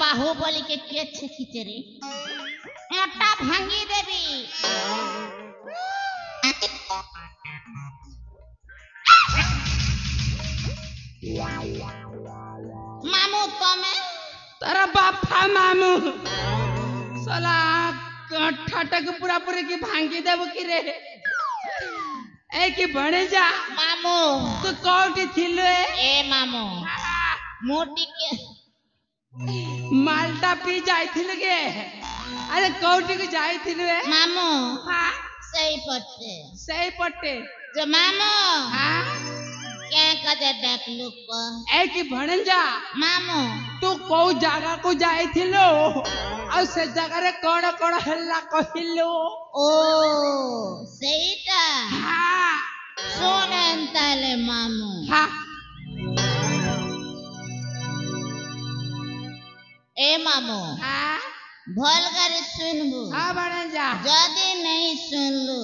बाहुबली के खींचे रे मोटा भांगी देवी मामू तमे तारा बापा मामू साला ठाटक पूरा पूरे की भांगी देव की रे ए की बने जा मामू तू कौटी थिलो ए मामू मोटी के माल्टा पी जाई थिल गे अरे कौटी को जाई थिल मामू हां सही पट्टे जो मामू हां क्या कदे देख लुक ए की बने जा मामू तू को जगह को जाई थिलो और से जगह रे कोण कोण हल्ला कहिलो ओ सेटा हां सोनंताले मामू हां ए मामू हां भल कर सुनबू हां बने जा जदी नहीं सुनलू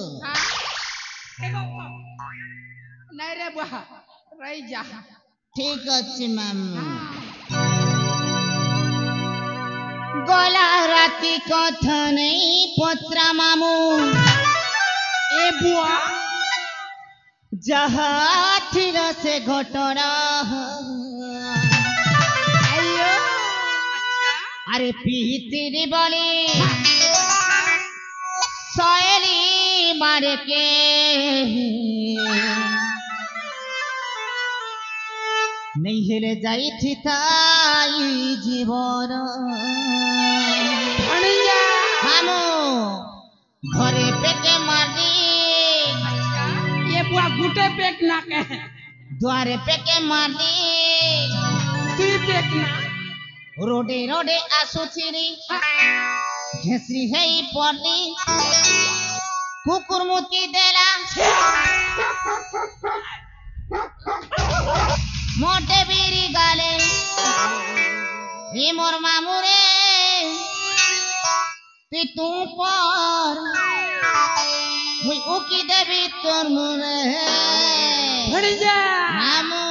नहीं रे बुआ रही जा ठीक अच्छे मामू गला राती कथा नहीं पत्रा मामू ए बुआ जहाँ थिल से घटना आयो अरे पीती बोली सहेली मारे के नहीं हेले जाई थी ताई जीवन मामू घरे पेटे मारी ये बुआ गुटे पेट ना के द्वारे पेटे मारी तू पेट ना रोडे रोडे आसु छिरी घेसरी है पड़नी कुकुर मुती देला मोटे बीरी गाले ये मोर मामू रे तू पर मुई उकी देवी तोर मुरे भड़ जा मामू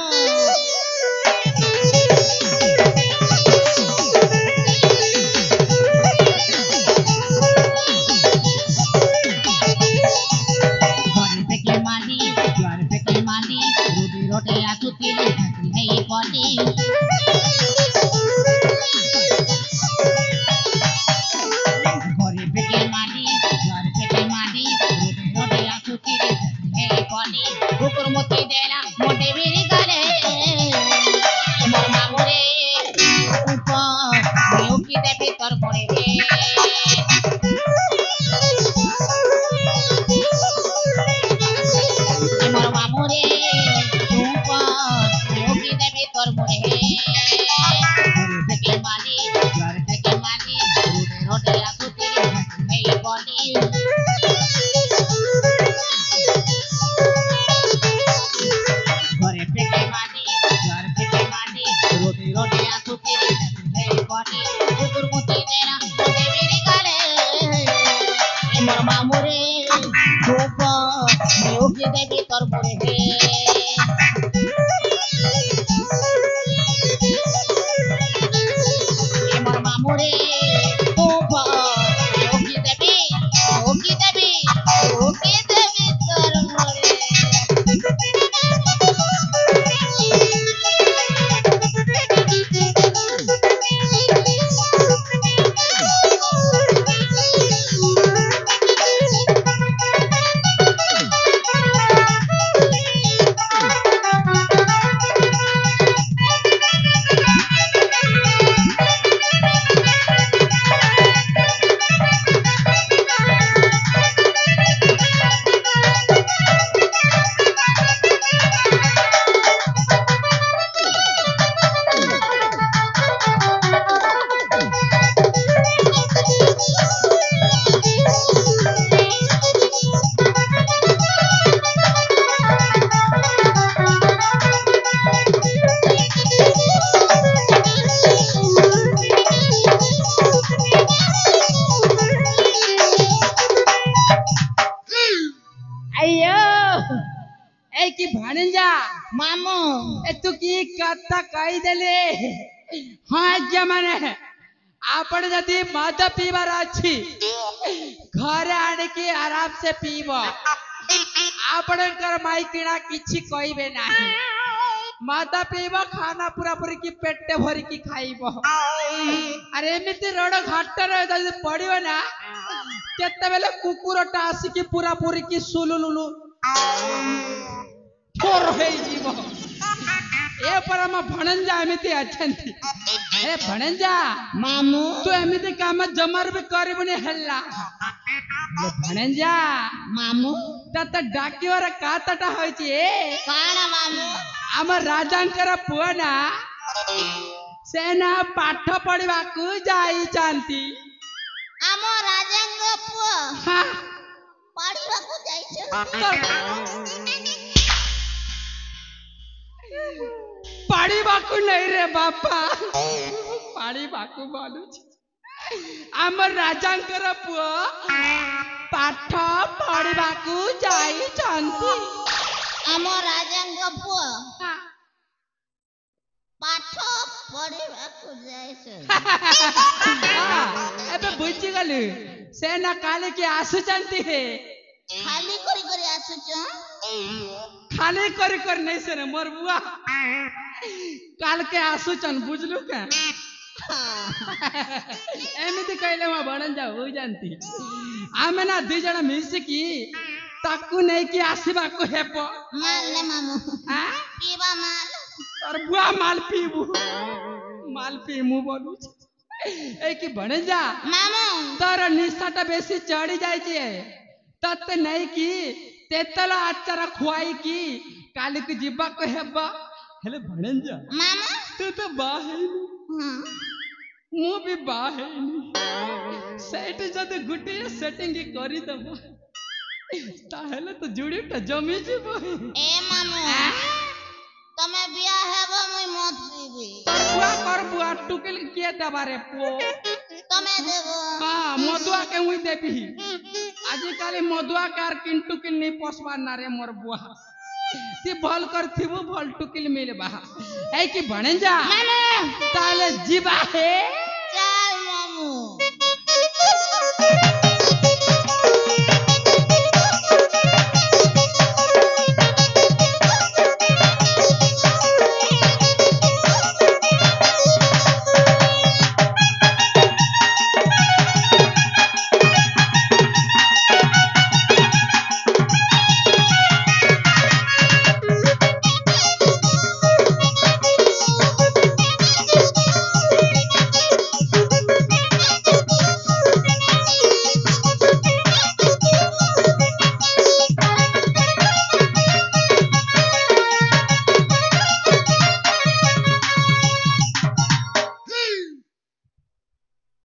रोटे आसु तेरे है ये पॉटी घरे पेटे मारी घर पेटे मारी रोटे आसु तेरे है ये पॉटी कुकुर मोती देला मोटे मेरी गले मोर मामू रे ऊपर मैं उकी दे भीतर पड़े मोर मामू रे तोर मोरे के माली घर के माली रोटे रोटे आसु तेरे है बॉडी घरे पे के माली घर पे के माली रोटे रोटे आसु तेरे है बॉडी कुकुर मुती देना मोटे मेरी गाले मोर मामू रे धूप देव के देवी तोर मोरे मोरे ओबा ओकी देवी तोर मोरे की भाणंजा मामू ए तू की कथा कही देले हाँ क्या माने आपण जदि मद पीबार अच्छी घरे आनिकी आराम से पीब आपणकर माइकिना किछि कहबे नाही मद पीब खाना पूरा पूरी की पेटे भरी की खाइब अरे एमती रोड घाट जदि पड़ो ना केते बेले कुकुरटा आसिकी पूरा पूरी की सुलुलुलु ठोर हे जीव ए पर हम भणंजा एमती अछंती ए भणंजा मामू तू एमती काम जमर भी करबनी हल्ला भणंजा मामू तत डाकिवर कातटा होइछि ए काना मामू आम राजांकर पुआ ना सेना पाठ पढ़ा जाई जानती आम राजांग पुआ हाँ पढ़ा को जाइछ पढ़ा नहीं रे बापा पढ़ा बोलू आम राजांकर पुआ पाठ पढ़ा जाई जानती आम राजांग पुआ पाठ पढ़ा को जाइछ एबे बुझी गलु सेना काले के आसुचंती हे खाली करी आसुछ खाली कर नहीं से मोर बुआ काल के आसुचन बुझलु का एमती कहले मैं बणन जा हो जानती आमे ना दी जण मिसिकी ताकू नहीं कि आसीबा को हेपो माल ले मामू हां पीबा माल और बुआ माल पीमु बोलू ए कि बणे जा मामू तोर निशाटा बेसी चढ़ी जाय छे तत नहीं कि तेतला आचार खुआई की काली को जीवा को हेबा हेले बणे जा मामू तू तो बाहेनी हां मु भी बाहेनी सेट जद गुटी सेटिंग करी दबो ताहेले तो जुड़ीटा जमी जीवो ए मामू तमे बिया हेबो मुई मत पीबी कर बुआ टुकिल के दबारे पो तमे देबो हां मधुआ के हुई देबी आजि काली मधुआ कार किन टुकिल नहीं पोसबा ना रे मोर बुआ ती भल कर थिबो भल टुकिल मिलबा ए कि बणे जा मामू ताले जीवा हे